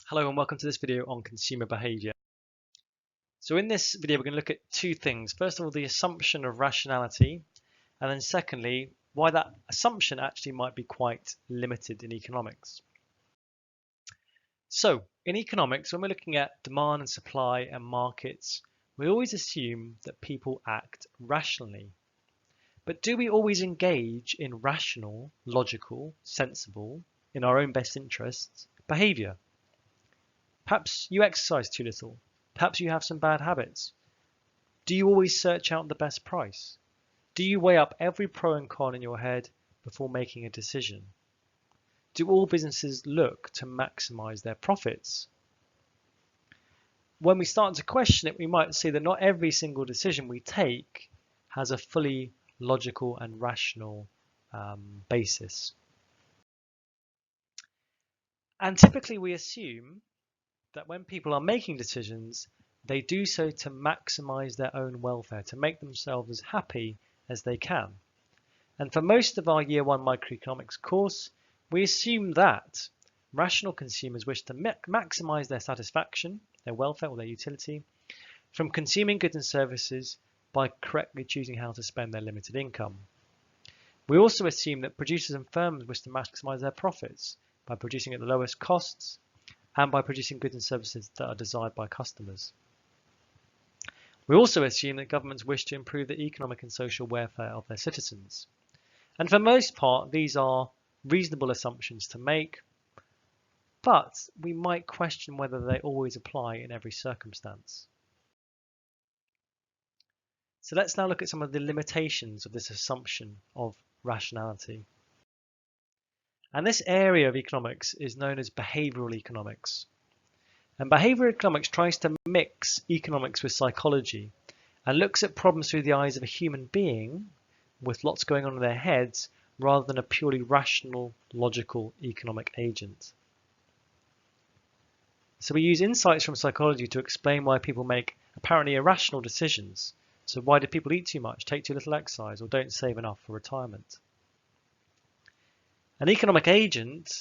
Hello and welcome to this video on consumer behavior. So in this video, we're going to look at two things. First of all, the assumption of rationality, and then secondly, why that assumption actually might be quite limited in economics. So in economics, when we're looking at demand and supply and markets, we always assume that people act rationally. But do we always engage in rational, logical, sensible, in our own best interests, behavior? Perhaps you exercise too little. Perhaps you have some bad habits. Do you always search out the best price? Do you weigh up every pro and con in your head before making a decision? Do all businesses look to maximize their profits? When we start to question it, we might see that not every single decision we take has a fully logical and rational basis. And typically we assume that when people are making decisions, they do so to maximize their own welfare, to make themselves as happy as they can. And for most of our year one microeconomics course, we assume that rational consumers wish to maximize their satisfaction, their welfare or their utility from consuming goods and services by correctly choosing how to spend their limited income. We also assume that producers and firms wish to maximize their profits by producing at the lowest costs and by producing goods and services that are desired by customers. We also assume that governments wish to improve the economic and social welfare of their citizens. And for most part, these are reasonable assumptions to make, but we might question whether they always apply in every circumstance. So let's now look at some of the limitations of this assumption of rationality. And this area of economics is known as behavioral economics. And behavioral economics tries to mix economics with psychology and looks at problems through the eyes of a human being with lots going on in their heads rather than a purely rational, logical economic agent. So we use insights from psychology to explain why people make apparently irrational decisions. So why do people eat too much, take too little exercise, or don't save enough for retirement? An economic agent,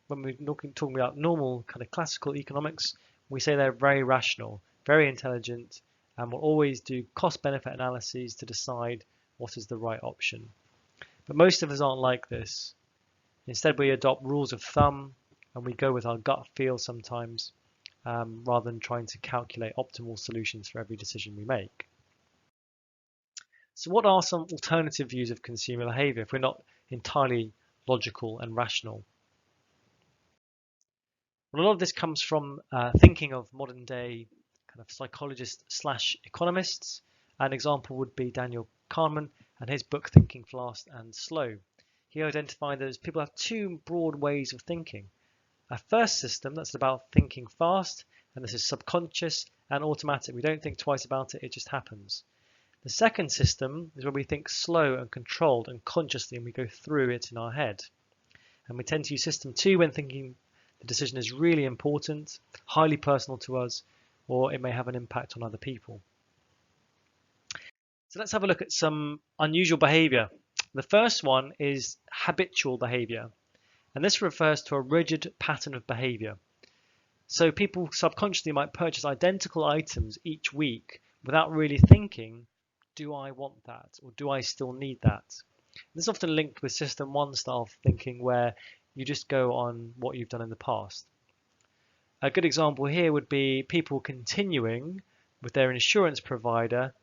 when we're talking about normal kind of classical economics, we say they're very rational, very intelligent, and will always do cost-benefit analyses to decide what is the right option. But most of us aren't like this. Instead, we adopt rules of thumb, and we go with our gut feel sometimes, rather than trying to calculate optimal solutions for every decision we make. So what are some alternative views of consumer behavior if we're not entirely logical and rational? Well, a lot of this comes from thinking of modern day kind of psychologists / economists. An example would be Daniel Kahneman and his book Thinking Fast and Slow. He identified that people have two broad ways of thinking. A first system that's about thinking fast, and this is subconscious and automatic. We don't think twice about it, it just happens. The second system is where we think slow and controlled and consciously, and we go through it in our head. And we tend to use system 2 when thinking the decision is really important, highly personal to us, or it may have an impact on other people. So let's have a look at some unusual behavior. The first one is habitual behavior, and this refers to a rigid pattern of behavior. So people subconsciously might purchase identical items each week without really thinking, do I want that, or do I still need that? This is often linked with system 1 style thinking, where you just go on what you've done in the past. A good example here would be people continuing with their insurance provider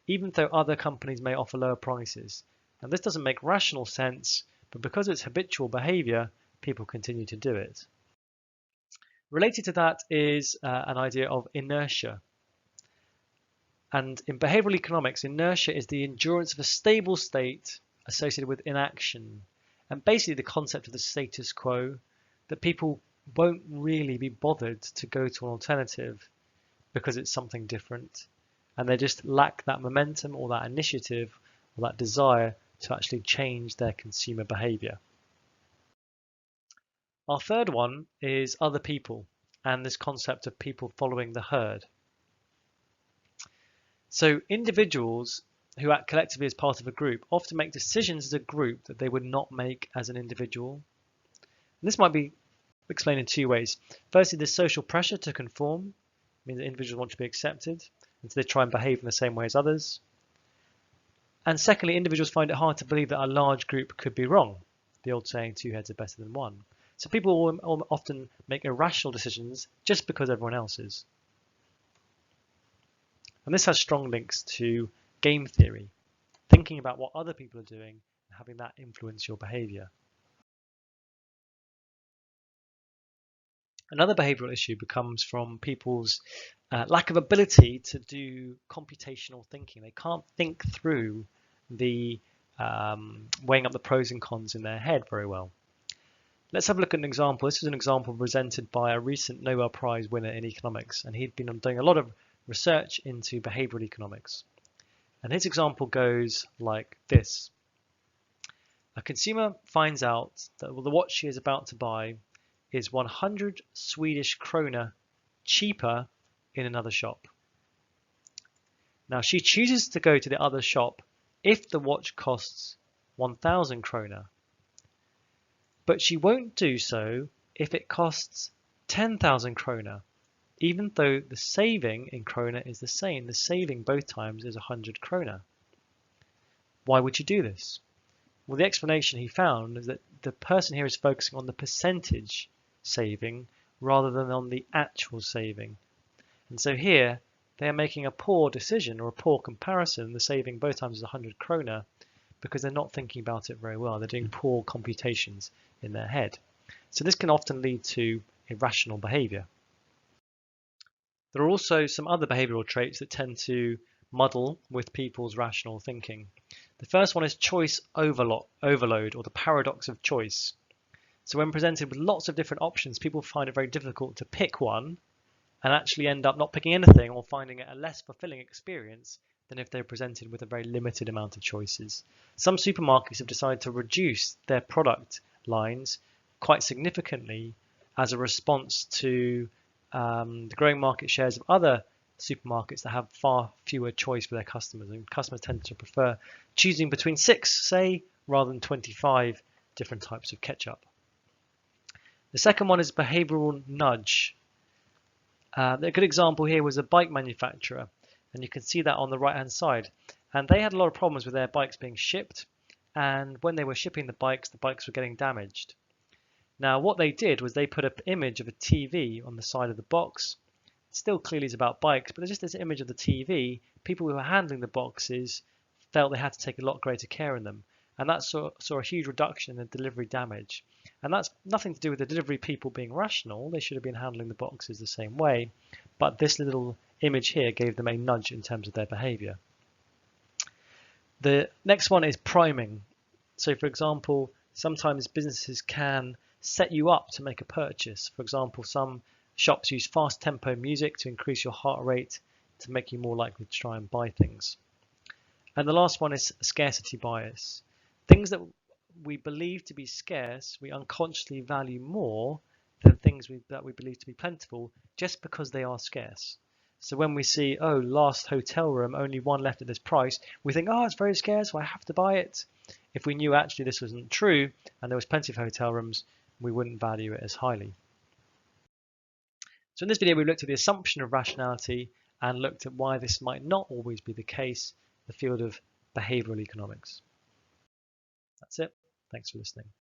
even though other companies may offer lower prices. And this doesn't make rational sense, but because it's habitual behavior, people continue to do it. Related to that is an idea of inertia. And in behavioral economics, inertia is the endurance of a stable state associated with inaction. And basically the concept of the status quo, that people won't really be bothered to go to an alternative because it's something different. And they just lack that momentum or that initiative or that desire to actually change their consumer behavior. Our third one is other people and this concept of people following the herd. So individuals who act collectively as part of a group often make decisions as a group that they would not make as an individual. And this might be explained in two ways. Firstly, there's social pressure to conform, means that individuals want to be accepted, and so they try and behave in the same way as others. And secondly, individuals find it hard to believe that a large group could be wrong. The old saying, two heads are better than one. So people will often make irrational decisions just because everyone else is. And this has strong links to game theory, thinking about what other people are doing and having that influence your behavior. Another behavioral issue becomes from people's lack of ability to do computational thinking. They can't think through the weighing up the pros and cons in their head very well. Let's have a look at an example. This is an example presented by a recent Nobel Prize winner in economics, and he'd been doing a lot of research into behavioral economics. And his example goes like this. A consumer finds out that the watch she is about to buy is 100 Swedish krona cheaper in another shop. Now she chooses to go to the other shop if the watch costs 1,000 krona, but she won't do so if it costs 10,000 krona, even though the saving in krona is the same. The saving both times is 100 krona. Why would you do this? Well, the explanation he found is that the person here is focusing on the percentage saving rather than on the actual saving. And so here they are making a poor decision or a poor comparison. The saving both times is 100 krona because they're not thinking about it very well. They're doing poor computations in their head. So this can often lead to irrational behavior. There are also some other behavioral traits that tend to muddle with people's rational thinking. The first one is choice overload, or the paradox of choice. So when presented with lots of different options, people find it very difficult to pick one and actually end up not picking anything or finding it a less fulfilling experience than if they're presented with a very limited amount of choices. Some supermarkets have decided to reduce their product lines quite significantly as a response to the growing market shares of other supermarkets that have far fewer choice for their customers, and customers tend to prefer choosing between 6, say, rather than 25 different types of ketchup. The second one is behavioral nudge. A good example here was a bike manufacturer, and you can see that on the right hand side, and they had a lot of problems with their bikes being shipped, and when they were shipping the bikes were getting damaged. Now what they did was they put an image of a TV on the side of the box. Still clearly is about bikes, but there's just this image of the TV. People who were handling the boxes felt they had to take a lot greater care in them, and that saw a huge reduction in the delivery damage. And that's nothing to do with the delivery people being rational. They should have been handling the boxes the same way, but this little image here gave them a nudge in terms of their behavior. The next one is priming. So for example, sometimes businesses can set you up to make a purchase. For example, some shops use fast tempo music to increase your heart rate to make you more likely to try and buy things. And the last one is scarcity bias. Things that we believe to be scarce, we unconsciously value more than things that we believe to be plentiful just because they are scarce. So when we see, oh, last hotel room, only one left at this price, we think, oh, it's very scarce, so I have to buy it. If we knew actually this wasn't true and there was plenty of hotel rooms, we wouldn't value it as highly. So in this video, we looked at the assumption of rationality and looked at why this might not always be the case, the field of behavioral economics. That's it. Thanks for listening.